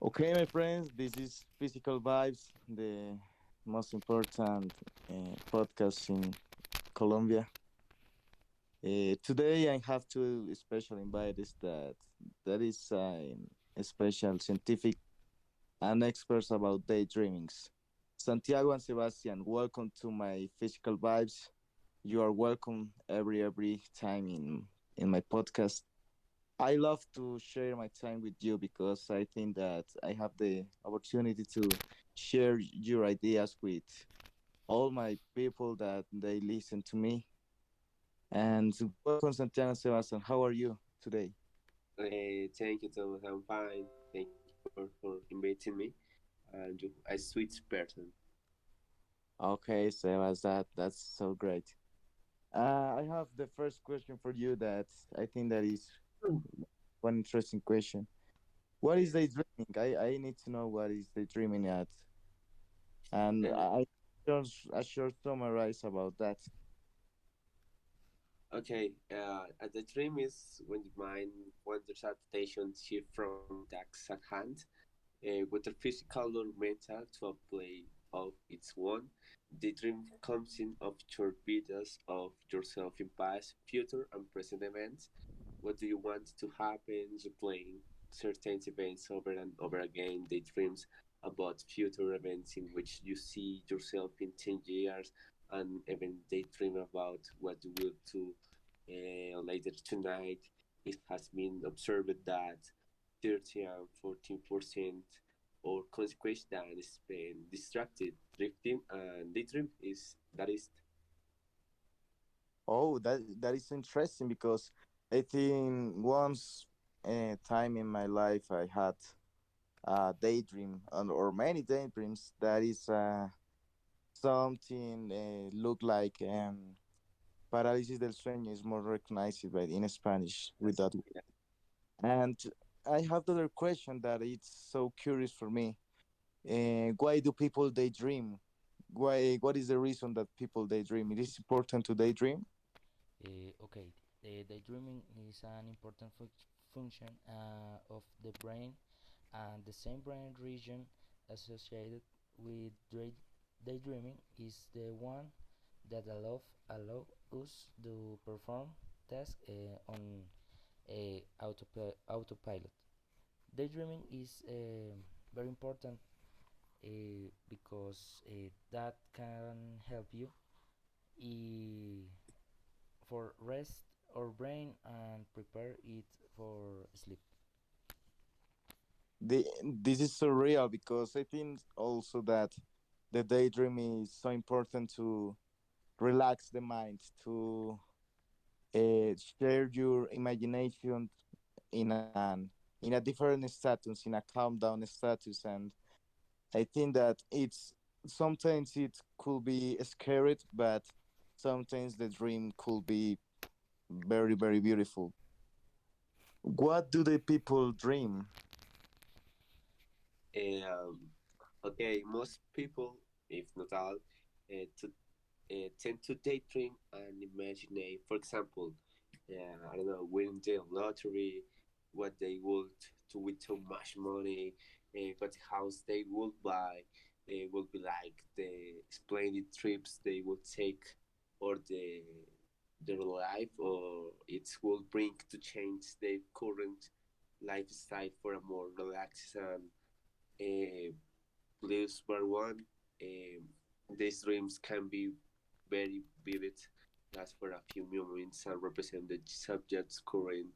Okay, my friends, this is Physical Vibes, the most important podcast in Colombia. Today, I have two special invitees that is a special scientific and experts about daydreamings. Santiago and Sebastian, welcome to my Physical Vibes. You are welcome every time in my podcast. I love to share my time with you because I think that I have the opportunity to share your ideas with all my people that they listen to me. And welcome, Santiago and Sebastian. How are you today? Thank you, Thomas. I'm fine. Thank you for inviting me. And you, a sweet person. Okay, Sebas, that's so great. I have the first question for you that I think that is one interesting question. What is Yes. daydreaming? I need to know what is daydreaming at, and Uh, I short summarize about that. okay. The dream is when the mind wanders attention shift from the task at hand, whether physical or mental, to a play of its own. The dream comes in of short videos of yourself in past, future, and present events. What do you want to happen? Replaying certain events over and over again. Daydreams about future events in which you see yourself in 10 years, and even daydream about what you will do later tonight. It has been observed that 30 and 14% or consequence that is being distracted, drifting, and daydream is that is. Oh, that is interesting because I think once time in my life I had a daydream or many daydreams that is something look like paralysis del sueño is more recognized by in Spanish with Yes, that. yeah. And I have the other question that it's so curious for me. Why do people daydream? Why? What is the reason that people daydream? It is important to daydream. Okay, daydreaming is an important function of the brain, and the same brain region associated with daydreaming is the one that allow us to perform tasks on a autopilot. Daydreaming is very important because that can help you for rest our brain and prepare it for sleep. This is so real because I think also that the daydream is so important to relax the mind, to share your imagination in a different status, in a calm down status, and I think that it's sometimes it could be scary, but sometimes the dream could be very beautiful. What do the people dream? Um, okay, most people, if not all, to tend to daydream and imagine, for example, I don't know, winning the lottery, what they would do with so much money, what house they would buy, would be like the splendid trips they would take, or their life, or it will bring to change their current lifestyle for a more relaxed and uh, Blues Bar One. These dreams can be very vivid, last for a few moments, and represent the subject's current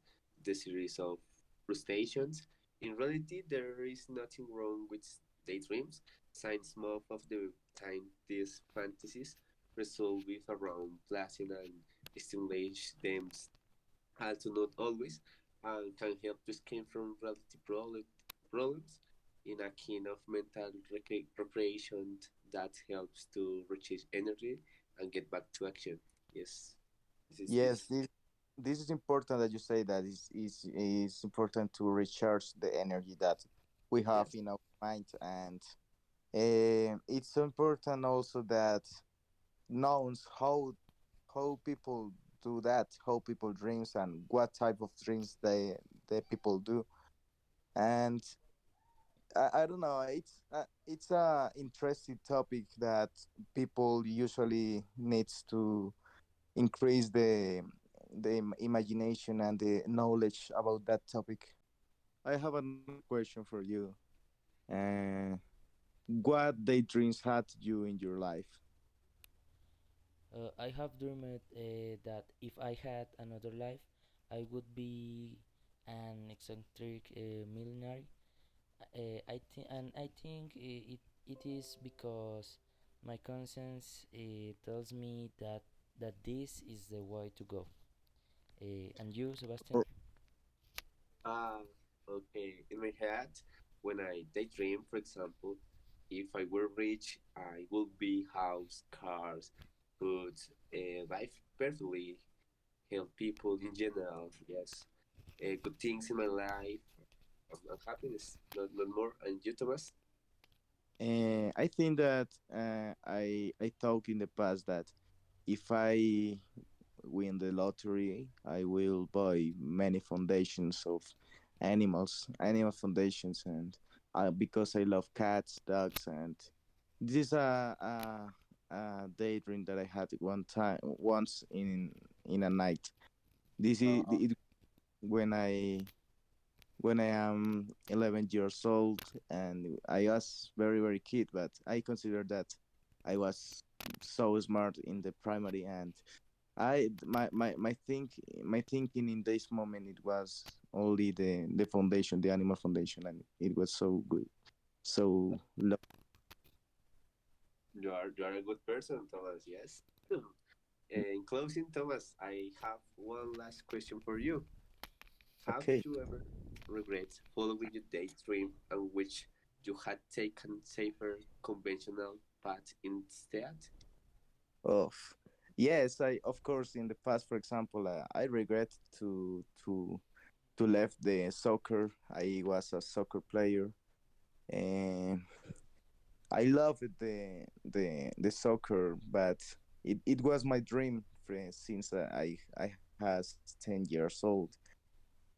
the series of frustrations. In reality, there is nothing wrong with daydreams. Since most of the time these fantasies resolve with around pleasant and stimulate them, also not always, and can help to escape from reality problems in a kind of mental recreation that helps to recharge energy and get back to action. Yes, this is Yes, this. this is important that you say that is important to recharge the energy that we have Yes, in our mind, and it's so important also that knows how people do that, how people dreams, and what type of dreams they people do. And I don't know. It's a interesting topic that people usually needs to increase the imagination and the knowledge about that topic. I have another question for you. Uh, what daydreams had you in your life? I have dreamed that if I had another life, I would be an eccentric millionaire. I think it is because my conscience tells me that this is the way to go. And you, Sebastian? Or Ah, okay. In my head, when I daydream, for example, if I were rich, I would be house, cars, food, life perfectly, help people in general. Yes, good things in my life and happiness, not more. And you, Thomas? I think that I thought in the past that if I win the lottery, I will buy many foundations of animal foundations, and because I love cats, dogs, and this is a daydream that I had once in a night. This is Uh, it when I am 11 years old, and I was very kid, but I consider that I was so smart in the primary, and my thinking in this moment, it was only the foundation, the animal foundation, and it was so good, so You are a good person, Thomas. Yes. In closing, Thomas, I have one last question for you. Have okay. you ever regret following your daydream and which you had taken safer conventional path instead? Of yes, I of course in the past, for example, I regret to left the soccer. I was a soccer player, and I loved the soccer, but it was my dream since I was 10 years old.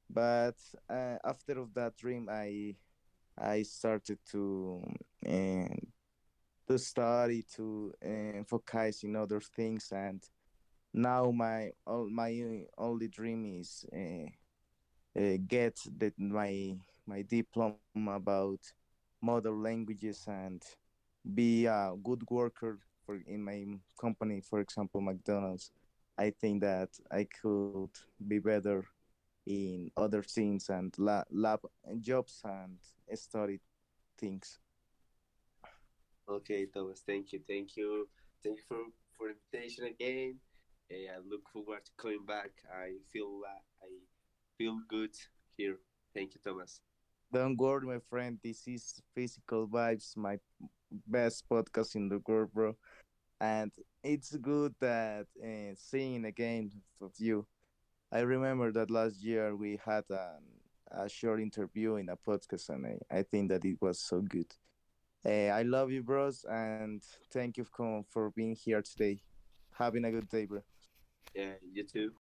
But after of that dream, I started uh, to study, to focus in other things, and now my only dream is get my diploma about modern languages and be a good worker for in my company, for example, McDonald's. I think that I could be better in other things and lab jobs and study things. Okay, Thomas, thank you for invitation again. I look forward to coming back. I feel good here. Thank you, Thomas. Don't worry, my friend. This is Physical Vibes, my best podcast in the world, bro. And it's good that seeing again of you. I remember that last year we had a short interview in a podcast, and I think that it was so good. I love you, bros, and thank you for being here today. Having a good day, bro. Yeah, you too.